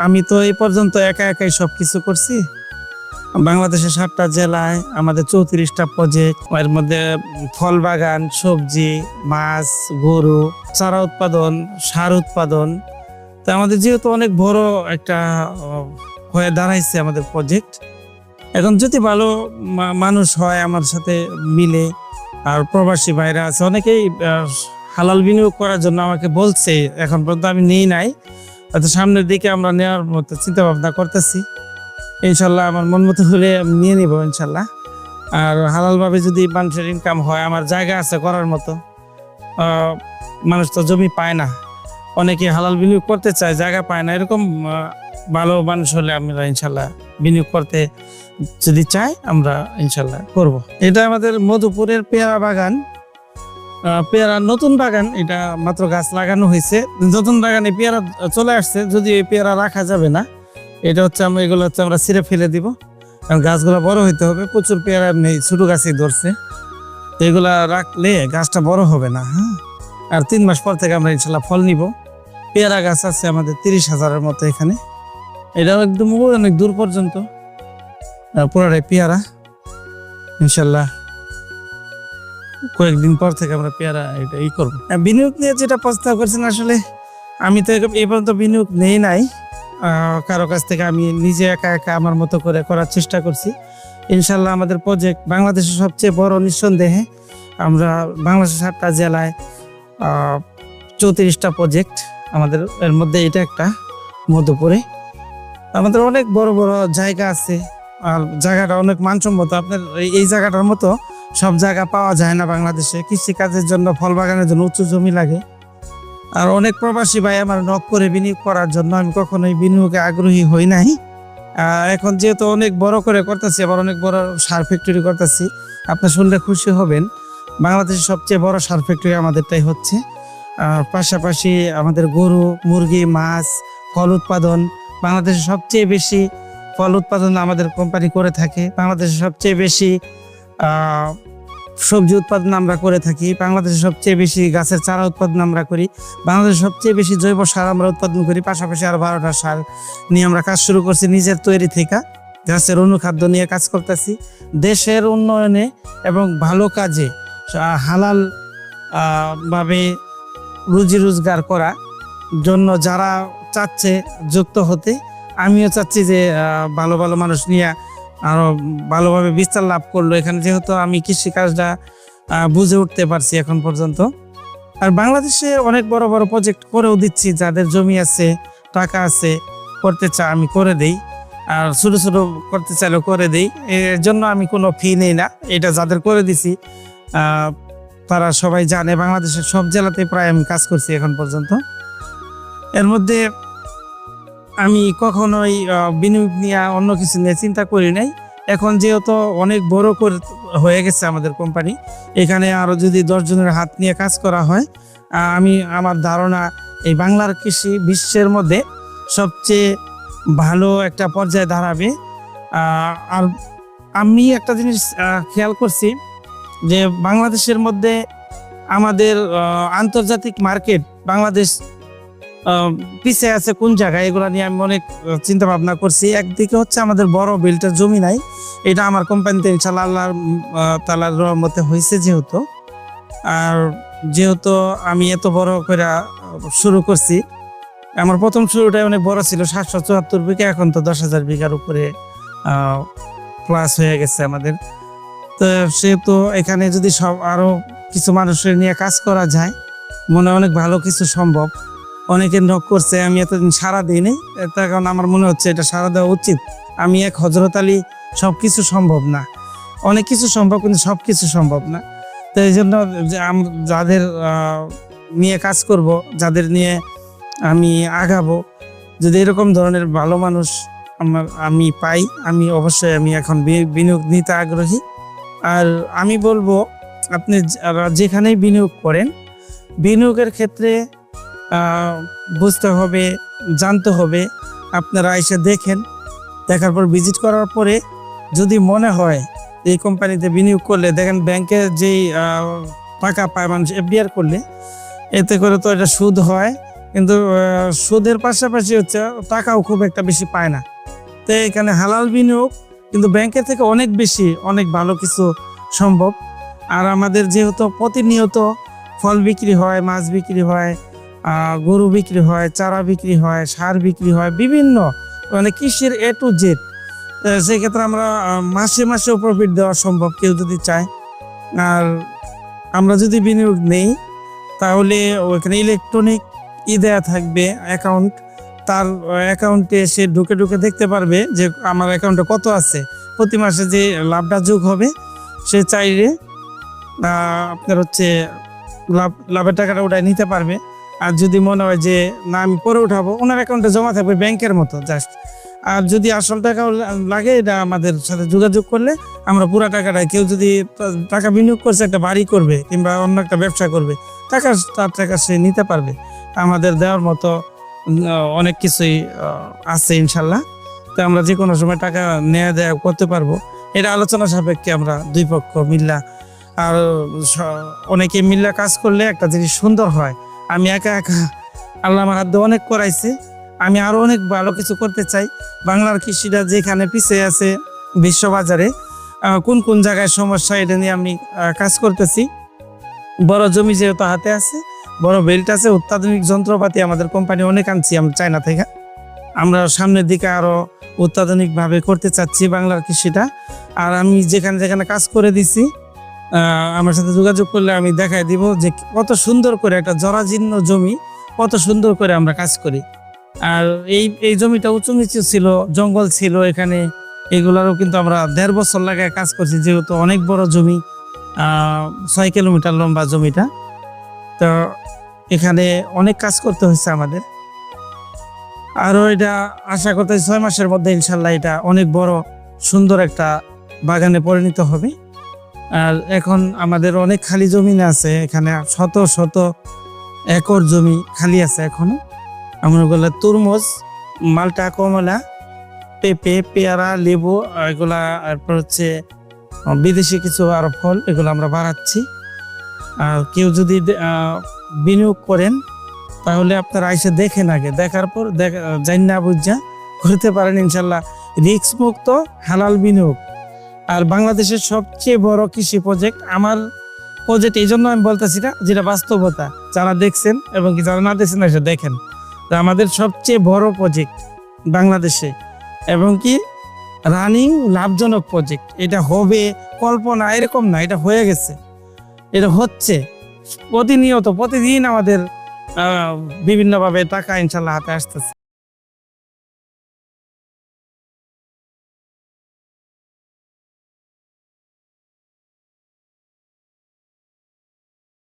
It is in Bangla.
আমি তো এই পর্যন্ত একা একাই সবকিছু করছি। বাংলাদেশের 7টা জেলায় আমাদের 34টা প্রজেক্ট, এর মধ্যে ফল বাগান, সবজি, মাছ, গরু, চারা উৎপাদন, সার উৎপাদন। তো আমাদের যেহেতু অনেক বড় একটা হয়ে দাঁড়াইছে আমাদের প্রজেক্ট, এখন যদি ভালো মানুষ হয় আমার সাথে মিলে, আর প্রবাসী ভাইরা আছে অনেকেই হালাল বিনিয়োগ করার জন্য আমাকে বলছে, এখন পর্যন্ত আমি নেই নাই, হয়তো সামনের দিকে আমরা নেওয়ার মতো চিন্তা ভাবনা করতেছি। ইনশাল্লাহ আমার মন মতো হলে আমি নিয়ে নিব ইনশাল্লাহ। আর হালালভাবে যদি মানুষের ইনকাম হয়, আমার জায়গা আছে করার মতো। মানুষ তো জমি পায় না, অনেকে হালাল বিনিয়োগ করতে চায়, জায়গা পায় না, এরকম ভালো মানুষ হলে আমরা ইনশাল্লাহ বিনিয়োগ করতে যদি চাই আমরা ইনশাল্লাহ করব। এটা আমাদের মধুপুরের পেয়ারা বাগান, পেয়ারা নতুন বাগান, এটা মাত্র গাছ লাগানো হয়েছে। নতুন বাগানে পেয়ারা চলে আসছে, যদি এই পেয়ারা রাখা যাবে না, এটা হচ্ছে এগুলো হচ্ছে আমরা ছিঁড়ে ফেলে দিব, কারণ গাছগুলো বড় হইতে হবে। প্রচুর পেয়ারা এমনি ছোট গাছই ধরছে, তো এগুলা রাখলে গাছটা বড় হবে না। হ্যাঁ, আর 3 মাস পর থেকে আমরা ইনশাল্লাহ ফল নিব। পেয়ারা গাছ আছে আমাদের 30,000-এর মতো এখানে। এটাও একদম অনেক দূর পর্যন্ত পুরাটাই পেয়ারা। ইনশাল্লাহ কয়েকদিন পর থেকে আমরা পেয়ারা এটা করবো। বিনিয়োগ নিয়ে যেটা প্রস্তাব করছেন, আসলে আমি তো এই পর্যন্ত বিনিয়োগ নেই নাই কারো কাছ থেকে। আমি নিজে একা একা আমার মতো করে করার চেষ্টা করছি। ইনশাল্লাহ আমাদের প্রজেক্ট বাংলাদেশের সবচেয়ে বড়, নিঃসন্দেহে। আমরা বাংলাদেশের 7টা জেলায় 34টা প্রজেক্ট আমাদের, এর মধ্যে এটা একটা মধুপুরে। আমাদের অনেক বড় বড় জায়গা আছে, আর জায়গাটা অনেক মানসম্মত। আপনার এই জায়গাটার মতো সব জায়গা পাওয়া যায় না বাংলাদেশে। কৃষিকাজের জন্য, ফল বাগানের জন্য উঁচু জমি লাগে। আর অনেক প্রবাসী ভাই আমার নক করে বিনিয়োগ করার জন্য, আমি কখনোই বিনিয়োগে আগ্রহী হই নাই। এখন যেহেতু অনেক বড় করে করতেছি, আবার অনেক বড় সার ফ্যাক্টরি করতেছি, আপনি শুনলে খুশি হবেন। বাংলাদেশের সবচেয়ে বড় সার ফ্যাক্টরি আমাদেরটাই হচ্ছে। পাশাপাশি আমাদের গরু, মুরগি, মাছ, ফল উৎপাদন, বাংলাদেশের সবচেয়ে বেশি ফল উৎপাদন আমাদের কোম্পানি করে থাকে। বাংলাদেশের সবচেয়ে বেশি সবজি উৎপাদন আমরা করে থাকি। বাংলাদেশের সবচেয়ে বেশি গাছের চারা উৎপাদন আমরা করি। বাংলাদেশের সবচেয়ে বেশি জৈব সার আমরা উৎপাদন করি। পাশাপাশি আরো 12টা সার নিয়ে আমরা কাজ শুরু করছি, নিজের তৈরি থেকে গাছের অনুখাদ্য নিয়ে কাজ করতেছি। দেশের উন্নয়নে এবং ভালো কাজে, হালাল ভাবে রুজি রোজগার করা জন্য যারা চাচ্ছে যুক্ত হতে, আমিও চাচ্ছি যে ভালো ভালো মানুষ নিয়ে আরো ভালোভাবে বিস্তার লাভ করলো এখানে। যেহেতু আমি কৃষিকাজটা বুঝে উঠতে পারছি এখন পর্যন্ত। আর বাংলাদেশে অনেক বড় বড় প্রজেক্ট করেও দিচ্ছি, যাদের জমি আছে, টাকা আছে, করতে চায় আমি করে দেই। আর ছোট ছোট করতে চাইলেও করে দেই, এর জন্য আমি কোনো ফি নেই না। এটা যাদের করে দিছি তারা সবাই জানে। বাংলাদেশের সব জেলাতে প্রায় আমি কাজ করছি এখন পর্যন্ত। এর মধ্যে আমি কখনোই বিনিয়োগ নিয়ে অন্য কিছু নিয়ে চিন্তা করি নাই। এখন যেহেতু অনেক বড় করে হয়ে গেছে আমাদের কোম্পানি, এখানে আরো যদি 10 জনের হাত নিয়ে কাজ করা হয়, আমার ধারণা এই বাংলার কৃষি বিশ্বের মধ্যে সবচেয়ে ভালো একটা পর্যায়ে দাঁড়াবে। আর আমি একটা জিনিস খেয়াল করছি যে বাংলাদেশের মধ্যে আমাদের আন্তর্জাতিক মার্কেট, বাংলাদেশ পিছিয়ে আছে কোন জায়গায়, এগুলো নিয়ে আমি অনেক চিন্তা ভাবনা করছি। একদিকে হচ্ছে আমাদের বড় বেল্টের জমি নাই, এটা আমার কোম্পানিতে ইনশাআল্লাহ আল্লাহর তাআলার রহমতে হয়েছে যেহেতু। আর যেহেতু আমি এত বড় করে শুরু করছি, আমার প্রথম শুরুটাই অনেক বড় ছিল, 774 বিঘা, এখন তো 10,000 বিঘার উপরে প্লাস হয়ে গেছে আমাদের। তো সেহেতু এখানে যদি সব আরো কিছু মানুষের নিয়ে কাজ করা যায়, মনে অনেক ভালো কিছু সম্ভব। অনেকে নক করছে, আমি এতদিন সাড়া দিইনি, তার কারণ আমার মনে হচ্ছে এটা সাড়া দেওয়া উচিত। আমি এক হযরত আলী, সবকিছু সম্ভব না, অনেক কিছু সম্ভব কিন্তু সবকিছু সম্ভব না। তো এই জন্য যাদের নিয়ে কাজ করব, যাদের নিয়ে আমি আগাবো, যদি এরকম ধরনের ভালো মানুষ আমি পাই, আমি অবশ্যই আমি এখন বিনিয়োগ নিতে আগ্রহী। আর আমি বলবো, আপনি যেখানেই বিনিয়োগ করেন, বিনিয়োগের ক্ষেত্রে বুঝতে হবে, জানতে হবে। আপনারা এসে দেখেন, দেখার পর ভিজিট করার পরে যদি মনে হয় এই কোম্পানিতে বিনিয়োগ করলে, দেখেন ব্যাংকে যেই টাকা পায় মানুষ এফডিআর করলে, এতে করে তো এটা সুদ হয়, কিন্তু সুদের পাশাপাশি হচ্ছে টাকাও খুব একটা বেশি পায় না। তো এখানে হালাল বিনিয়োগ কিন্তু ব্যাংকের থেকে অনেক বেশি, অনেক ভালো কিছু সম্ভব। আর আমাদের যেহেতু প্রতিনিয়ত ফল বিক্রি হয়, মাছ বিক্রি হয়, গরু বিক্রি হয়, চারা বিক্রি হয়, সার বিক্রি হয়, বিভিন্ন মানে কৃষির A to Z। সেক্ষেত্রে আমরা মাসে মাসেও প্রফিট দেওয়া সম্ভব কেউ যদি চায়। আর আমরা যদি বিনিয়োগ নেই তাহলে ওইখানে ইলেকট্রনিক দেয়া থাকবে অ্যাকাউন্ট, তার অ্যাকাউন্টে সে ঢুকে ঢুকে দেখতে পারবে যে আমার অ্যাকাউন্টে কত আছে, প্রতি মাসে যে লাভটা যোগ হবে সে চাইলে আপনার হচ্ছে লাভের টাকাটা ওটাই নিতে পারবে। আর যদি মনে হয় যে না আমি পরে উঠাবো, ওনার অ্যাকাউন্টে জমা থাকবে ব্যাংকের মতো জাস্ট। আর যদি আসল টাকা লাগে এটা আমাদের সাথে যোগাযোগ করলে আমরা পুরা টাকাটা, কেউ যদি টাকা বিনিয়োগ করছে একটা বাড়ি করবে কিংবা অন্য একটা ব্যবসা করবে, তার টাকা সে নিতে পারবে। আমাদের দেওয়ার মতো অনেক কিছুই আছে ইনশাল্লাহ। তো আমরা যে কোনো সময় টাকা নেওয়া দেওয়া করতে পারবো, এটা আলোচনা সাপেক্ষে আমরা দুই পক্ষ মিল্লা। আর অনেকে মিল্লা কাজ করলে একটা জিনিস সুন্দর হয়। আমি একা একা আল্লাহ আমার হাত দিয়ে অনেক করাইছে, আমি আরো অনেক ভালো কিছু করতে চাই। বাংলার কৃষিটা যেখানে পিছিয়ে আছে বিশ্ববাজারে, কোন কোন জায়গায় সমস্যা, এটা নিয়ে আমি কাজ করতেছি। বড় জমি যেহেতু হাতে আছে, বড় বেল্ট আছে, অত্যাধুনিক যন্ত্রপাতি আমাদের কোম্পানি অনেক আনছি আমরা চায়না থেকে। আমরা সামনের দিকে আরো অত্যাধুনিকভাবে করতে চাচ্ছি বাংলার কৃষিটা। আর আমি যেখানে যেখানে কাজ করে দিছি, আমার সাথে যোগাযোগ করলে আমি দেখাই দিব যে কত সুন্দর করে একটা জরাজীর্ণ জমি, কত সুন্দর করে আমরা কাজ করি। আর এই জমিটা উঁচু নিচু ছিল, জঙ্গল ছিল এখানে, এগুলারও কিন্তু আমরা 1.5 বছর লাগায় কাজ করছি, যেহেতু অনেক বড় জমি, 6 কিলোমিটার লম্বা জমিটা। তো এখানে অনেক কাজ করতে হয়েছে আমাদের। আরও এটা আশা করতেছি 6 মাসের মধ্যে ইনশাল্লাহ এটা অনেক বড় সুন্দর একটা বাগানে পরিণত হবে। আর এখন আমাদের অনেক খালি জমি আছে, এখানে শত শত একর জমি খালি আছে এখনো। আমরা বলে তরমুজ, মালটা, কমলা, পেঁপে, পেয়ারা, লেবু, এগুলা, তারপর হচ্ছে বিদেশি কিছু আরো ফল, এগুলো আমরা বাড়াচ্ছি। আর কেউ যদি বিনিয়োগ করেন তাহলে আপনারা এসে দেখেন, আগে দেখার পর জান্না বুঝা করতে পারেন ইনশাল্লাহ। রিস্ক মুক্ত হালাল বিনিয়োগ। আর বাংলাদেশের সবচেয়ে বড় কৃষি প্রজেক্ট আমার প্রজেক্ট, এই জন্য আমি বলতেছি না, যেটা বাস্তবতা। যারা দেখছেন এবং কি যারা না দেখছেন এসে দেখেন, আমাদের সবচেয়ে বড় প্রজেক্ট বাংলাদেশে, এবং কি রানিং লাভজনক প্রজেক্ট। এটা হবে কল্পনা এরকম না, এটা হয়ে গেছে, এটা হচ্ছে প্রতিনিয়ত, প্রতিদিন আমাদের বিভিন্নভাবে টাকা ইনশাল্লাহ হাতে আসতেছে।